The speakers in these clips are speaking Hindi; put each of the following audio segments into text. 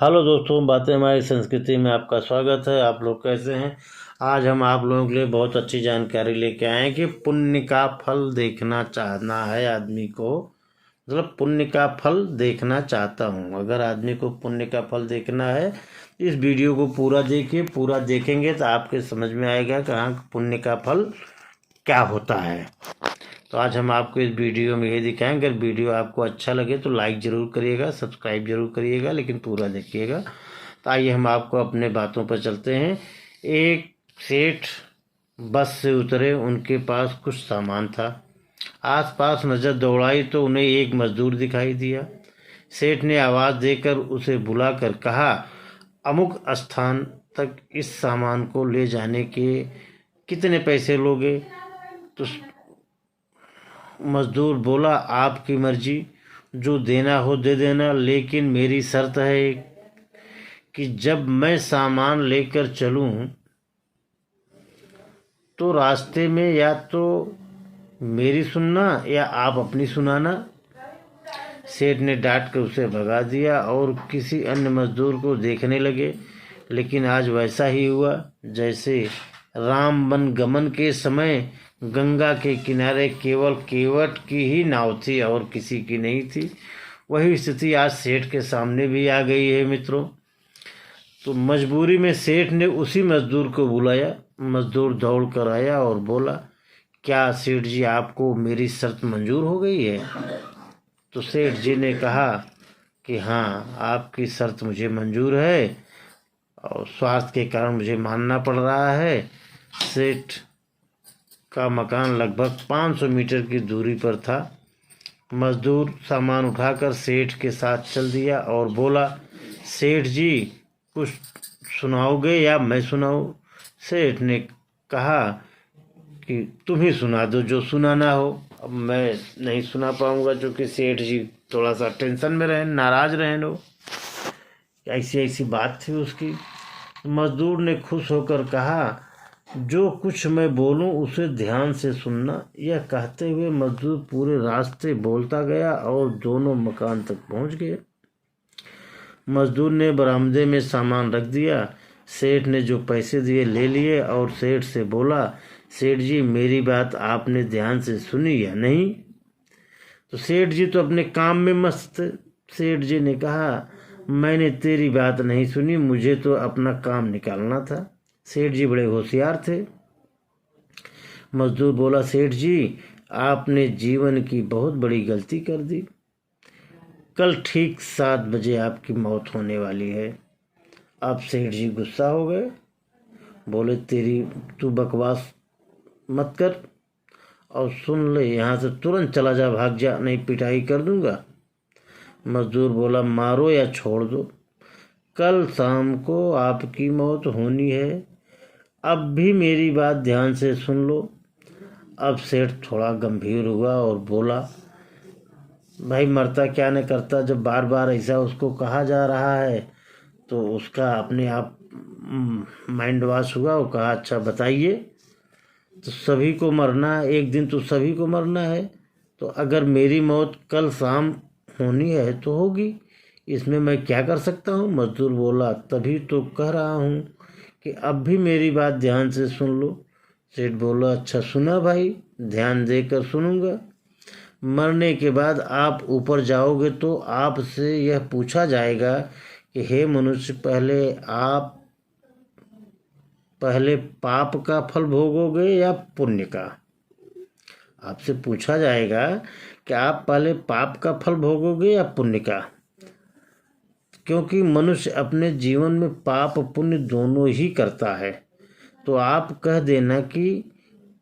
हेलो दोस्तों, बातें हमारी संस्कृति में आपका स्वागत है। आप लोग कैसे हैं? आज हम आप लोगों के लिए बहुत अच्छी जानकारी लेके आए हैं कि पुण्य का फल देखना चाहना है आदमी को। मतलब पुण्य का फल देखना चाहता हूँ। अगर आदमी को पुण्य का फल देखना है, इस वीडियो को पूरा देखिए। पूरा देखेंगे तो आपके समझ में आएगा कहाँ पुण्य का फल क्या होता है। तो आज हम आपको इस वीडियो में ये दिखाएंगे। अगर वीडियो आपको अच्छा लगे तो लाइक ज़रूर करिएगा, सब्सक्राइब जरूर करिएगा, लेकिन पूरा देखिएगा। तो आइए हम आपको अपने बातों पर चलते हैं। एक सेठ बस से उतरे, उनके पास कुछ सामान था। आसपास नज़र दौड़ाई तो उन्हें एक मजदूर दिखाई दिया। सेठ ने आवाज़ देकर उसे बुलाकर कहा, अमुक स्थान तक इस सामान को ले जाने के कितने पैसे लोगे? तो मजदूर बोला, आपकी मर्जी, जो देना हो दे देना, लेकिन मेरी शर्त है कि जब मैं सामान लेकर चलूं तो रास्ते में या तो मेरी सुनना या आप अपनी सुनाना। सेठ ने डांट कर उसे भगा दिया और किसी अन्य मजदूर को देखने लगे। लेकिन आज वैसा ही हुआ जैसे राम वन गमन के समय गंगा के किनारे केवल केवट की ही नाव थी और किसी की नहीं थी। वही स्थिति आज सेठ के सामने भी आ गई है मित्रों। तो मजबूरी में सेठ ने उसी मजदूर को बुलाया। मजदूर दौड़ कर आया और बोला, क्या सेठ जी, आपको मेरी शर्त मंजूर हो गई है? तो सेठ जी ने कहा कि हाँ, आपकी शर्त मुझे मंजूर है और स्वास्थ्य के कारण मुझे मानना पड़ रहा है। सेठ का मकान लगभग 500 मीटर की दूरी पर था। मजदूर सामान उठाकर सेठ के साथ चल दिया और बोला, सेठ जी, कुछ सुनाओगे या मैं सुनाऊं? सेठ ने कहा कि तुम ही सुना दो जो सुनाना हो। अब मैं नहीं सुना पाऊंगा क्योंकि सेठ जी थोड़ा सा टेंशन में रहे, नाराज रहे लो। ऐसी ऐसी बात थी उसकी। मजदूर ने खुश होकर कहा, जो कुछ मैं बोलूं उसे ध्यान से सुनना। यह कहते हुए मजदूर पूरे रास्ते बोलता गया और दोनों मकान तक पहुंच गए। मजदूर ने बरामदे में सामान रख दिया। सेठ ने जो पैसे दिए ले लिए और सेठ से बोला, सेठ जी, मेरी बात आपने ध्यान से सुनी या नहीं? तो सेठ जी तो अपने काम में मस्त थे। सेठ जी ने कहा, मैंने तेरी बात नहीं सुनी, मुझे तो अपना काम निकालना था। सेठ जी बड़े होशियार थे। मजदूर बोला, सेठ जी, आपने जीवन की बहुत बड़ी गलती कर दी। कल ठीक 7 बजे आपकी मौत होने वाली है। अब सेठ जी गुस्सा हो गए, बोले, तू बकवास मत कर और सुन ले, यहाँ से तुरंत चला जा, भाग जा, नहीं पिटाई कर दूंगा। मजदूर बोला, मारो या छोड़ दो, कल शाम को आपकी मौत होनी है। अब भी मेरी बात ध्यान से सुन लो। अब सेठ थोड़ा गंभीर हुआ और बोला, भाई मरता क्या न करता, जब बार बार ऐसा उसको कहा जा रहा है तो उसका अपने आप माइंड वॉश हुआ। वो कहा, अच्छा बताइए। तो सभी को मरना है, एक दिन तो सभी को मरना है, तो अगर मेरी मौत कल शाम होनी है तो होगी, इसमें मैं क्या कर सकता हूँ? मजदूर बोला, तभी तो कह रहा हूँ कि अब भी मेरी बात ध्यान से सुन लो। सेठ बोला, अच्छा सुना भाई, ध्यान देकर सुनूंगा। मरने के बाद आप ऊपर जाओगे तो आपसे यह पूछा जाएगा कि हे मनुष्य, पहले पाप का फल भोगोगे या पुण्य का? आपसे पूछा जाएगा कि आप पहले पाप का फल भोगोगे या पुण्य का, क्योंकि मनुष्य अपने जीवन में पाप पुण्य दोनों ही करता है। तो आप कह देना कि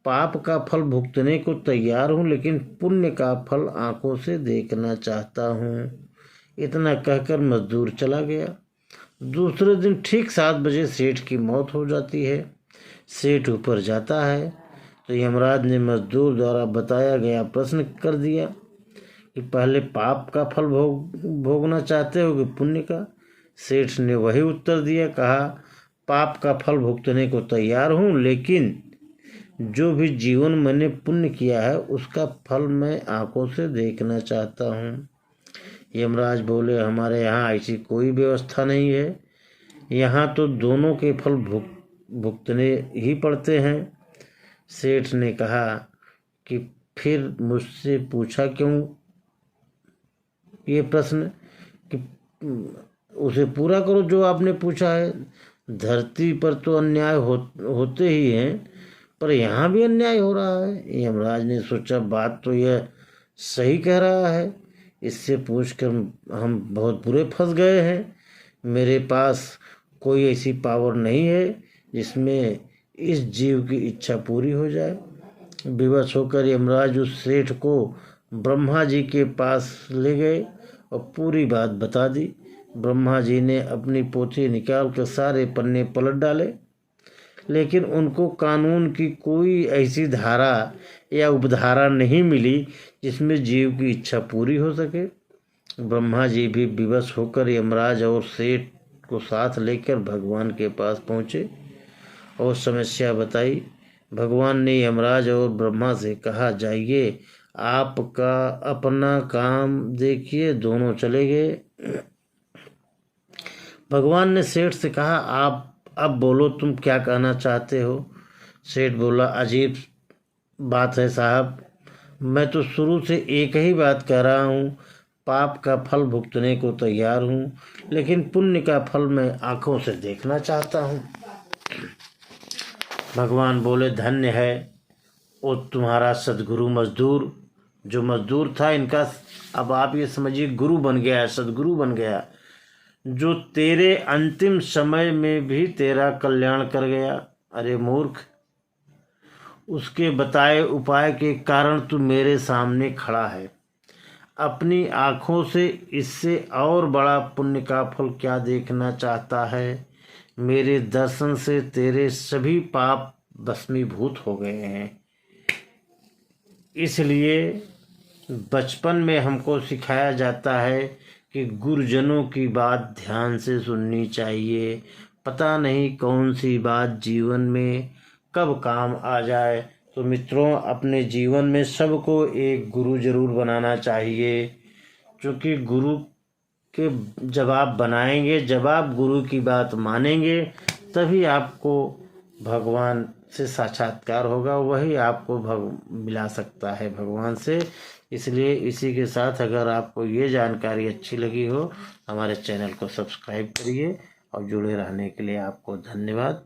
पाप का फल भुगतने को तैयार हूँ, लेकिन पुण्य का फल आंखों से देखना चाहता हूँ। इतना कहकर मजदूर चला गया। दूसरे दिन ठीक 7 बजे सेठ की मौत हो जाती है। सेठ ऊपर जाता है तो यमराज ने मजदूर द्वारा बताया गया प्रश्न कर दिया कि पहले पाप का फल भोगना चाहते हो कि पुण्य का? सेठ ने वही उत्तर दिया, कहा, पाप का फल भुगतने को तैयार हूँ, लेकिन जो भी जीवन मैंने पुण्य किया है उसका फल मैं आंखों से देखना चाहता हूँ। यमराज बोले, हमारे यहाँ ऐसी कोई व्यवस्था नहीं है, यहाँ तो दोनों के फल भुगतने ही पड़ते हैं। सेठ ने कहा कि फिर मुझसे पूछा क्यों ये प्रश्न, कि उसे पूरा करो जो आपने पूछा है। धरती पर तो अन्याय होते ही हैं, पर यहाँ भी अन्याय हो रहा है। यमराज ने सोचा, बात तो यह सही कह रहा है, इससे पूछकर हम बहुत बुरे फंस गए हैं। मेरे पास कोई ऐसी पावर नहीं है जिसमें इस जीव की इच्छा पूरी हो जाए। विवश होकर यमराज उस सेठ को ब्रह्मा जी के पास ले गए और पूरी बात बता दी। ब्रह्मा जी ने अपनी पोथी निकाल कर सारे पन्ने पलट डाले, लेकिन उनको कानून की कोई ऐसी धारा या उपधारा नहीं मिली जिसमें जीव की इच्छा पूरी हो सके। ब्रह्मा जी भी विवश होकर यमराज और सेठ को साथ लेकर भगवान के पास पहुँचे और समस्या बताई। भगवान ने यमराज और ब्रह्मा से कहा, जाइए आपका अपना काम देखिए। दोनों चले गए। भगवान ने सेठ से कहा, आप अब बोलो, तुम क्या कहना चाहते हो। सेठ बोला, अजीब बात है साहब, मैं तो शुरू से एक ही बात कह रहा हूँ, पाप का फल भुगतने को तैयार हूँ, लेकिन पुण्य का फल मैं आंखों से देखना चाहता हूँ। भगवान बोले, धन्य है वो तुम्हारा सदगुरु मजदूर। जो मजदूर था इनका अब आप ये समझिए गुरु बन गया है, सदगुरु बन गया, जो तेरे अंतिम समय में भी तेरा कल्याण कर गया। अरे मूर्ख, उसके बताए उपाय के कारण तू मेरे सामने खड़ा है। अपनी आँखों से इससे और बड़ा पुण्य का फल क्या देखना चाहता है। मेरे दर्शन से तेरे सभी पाप भस्मीभूत हो गए हैं। इसलिए बचपन में हमको सिखाया जाता है कि गुरुजनों की बात ध्यान से सुननी चाहिए। पता नहीं कौन सी बात जीवन में कब काम आ जाए। तो मित्रों, अपने जीवन में सबको एक गुरु जरूर बनाना चाहिए, क्योंकि गुरु के जब आप बनाएंगे, जब आप गुरु की बात मानेंगे, तभी आपको भगवान से साक्षात्कार होगा, वही आपको मिला सकता है भगवान से। इसलिए इसी के साथ अगर आपको ये जानकारी अच्छी लगी हो, हमारे चैनल को सब्सक्राइब करिए और जुड़े रहने के लिए आपको धन्यवाद।